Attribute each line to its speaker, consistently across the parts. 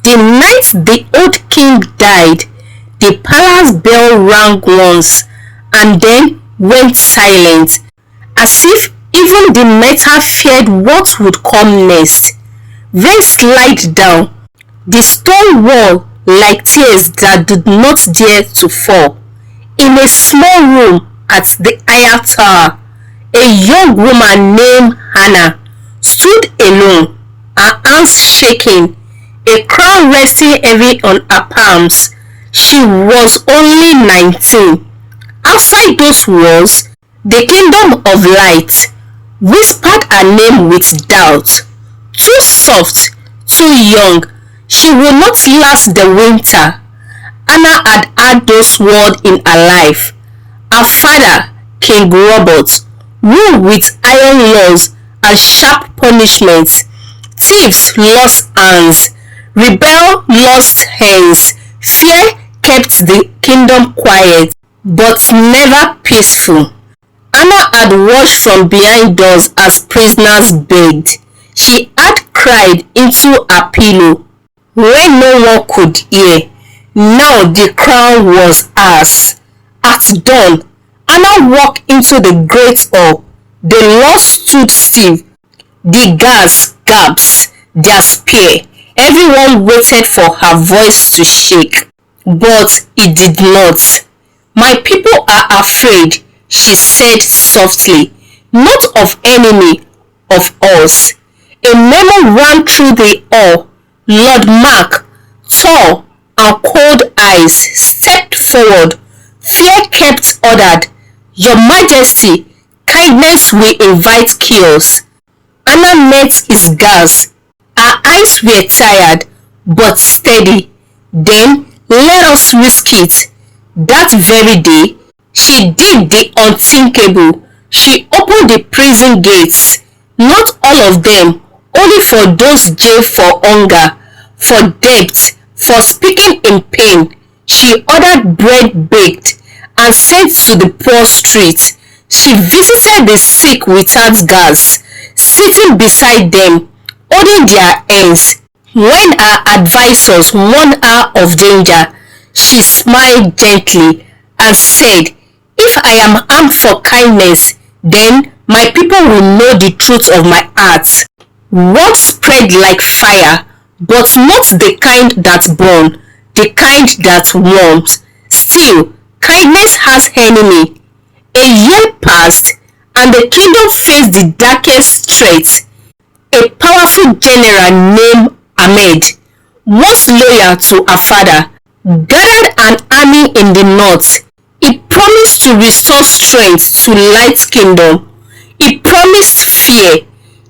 Speaker 1: The night the old king died, the palace bell rang once and then went silent, as if even the metal feared what would come next. Rain slid down the stone wall like tears that did not dare to fall. In a small room at the higher tower, a young woman named Hannah stood alone, her hands shaking, a crown resting heavy on her palms. She was only 19. Outside those walls, the kingdom of light whispered her name with doubt. Too soft, too young, she will not last the winter. Anna had had those words in her life. Her father, King Robert, ruled with iron laws and sharp punishments. Thieves lost hands, rebel lost hands. Fear kept the kingdom quiet, but never peaceful. Anna had watched from behind doors as prisoners begged. She had cried into her pillow when no one could hear. Now the crown was hers. At dawn, Anna walked into the great hall. The law stood still. The guards gasped their spear. Everyone waited for her voice to shake, but it did not. "My people are afraid," she said softly, "not of enemy, of us." A murmur ran through the hall. Lord Mark, tall and cold eyes, stepped forward. Fear kept ordered. "Your Majesty, kindness will invite chaos." Anna met his gaze. Her eyes were tired but steady. "Then let us risk it." That very day, she did the unthinkable. She opened the prison gates. Not all of them, only for those jailed for hunger, for debt, for speaking in pain. She ordered bread baked and sent to the poor streets. She visited the sick without gas, sitting beside them, holding their hands. When her advisors warned her of danger, she smiled gently and said, "If I am armed for kindness, then my people will know the truth of my heart." Words spread like fire, but not the kind that burns, the kind that warms. Still, kindness has enemy. A year passed, and the kingdom faced the darkest threat. A powerful general named Mide, once loyal to her father, gathered an army in the north. He promised to restore strength to Light's kingdom. He promised fear.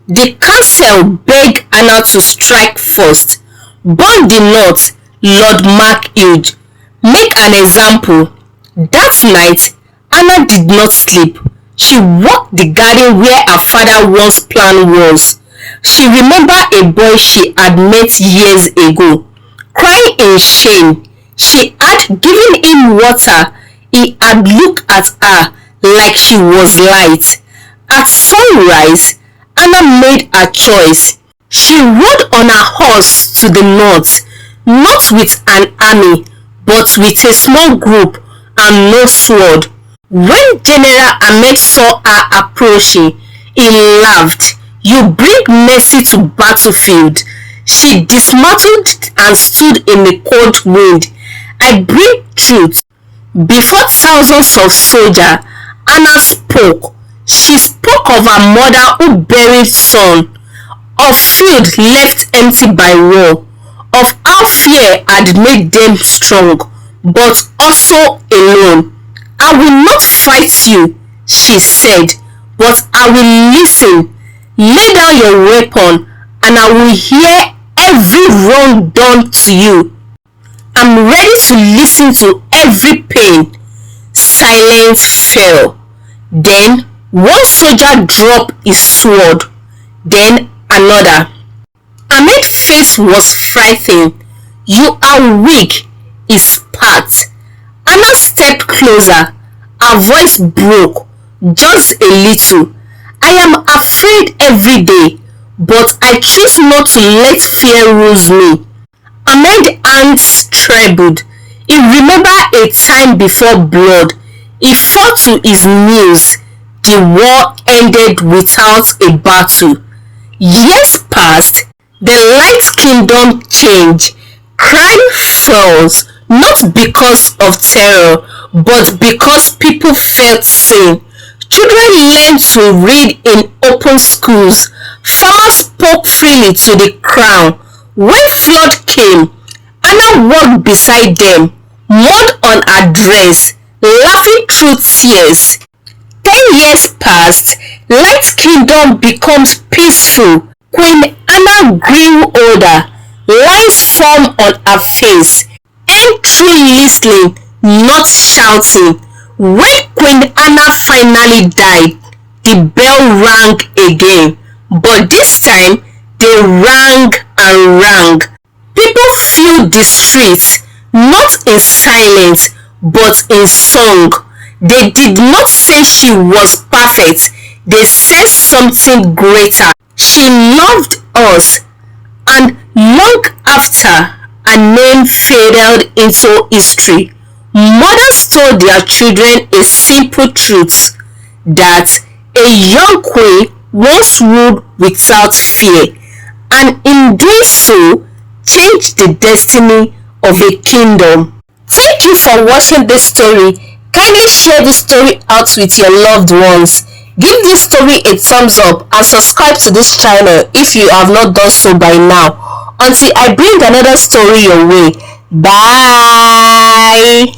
Speaker 1: The council begged Anna to strike first. Burn the north, Lord Mark urged. Make an example. That night, Anna did not sleep. She walked the garden where her father once plan was. She remembered a boy she had met years ago. Crying in shame, she had given him water. He had looked at her like she was light. At sunrise, Anna made her choice. She rode on her horse to the north, not with an army, but with a small group and no sword. When General Ahmed saw her approaching, he laughed. "You bring mercy to battlefield." She dismounted and stood in the cold wind. "I bring truth." Before thousands of soldiers, Anna spoke. She spoke of her mother who buried son, of field left empty by war, of how fear had made them strong, but also alone. "I will not fight you," she said, "but I will listen. Lay down your weapon and I will hear every wrong done to you. I'm ready to listen to every pain." Silence fell. Then one soldier dropped his sword, then another. Ahmed's face was frightened. "You are weak," he spat. Anna stepped closer. Her voice broke, just a little. "I am afraid every day, but I choose not to let fear rule me." Ahmed ants trembled. He remembered a time before blood. He fought to his knees. The war ended without a battle. Years passed. The light kingdom changed. Crime fell, not because of terror, but because people felt seen. Children learned to read in open schools. Farmers spoke freely to the crown. When flood came, Anna walked beside them, mud on her dress, laughing through tears. 10 years passed. Light kingdom becomes peaceful. Queen Anna grew older. Lines formed on her face. And through listening, not shouting. When Queen Anna finally died, the bell rang again. But this time, they rang and rang. People filled the streets, not in silence, but in song. They did not say she was perfect. They said something greater. She loved us, and long after her name faded into history, mothers told their children a simple truth, that a young queen once ruled without fear, and in doing so, changed the destiny of a kingdom. Thank you for watching this story. Kindly share this story out with your loved ones. Give this story a thumbs up and subscribe to this channel if you have not done so by now. Until I bring another story your way. Bye.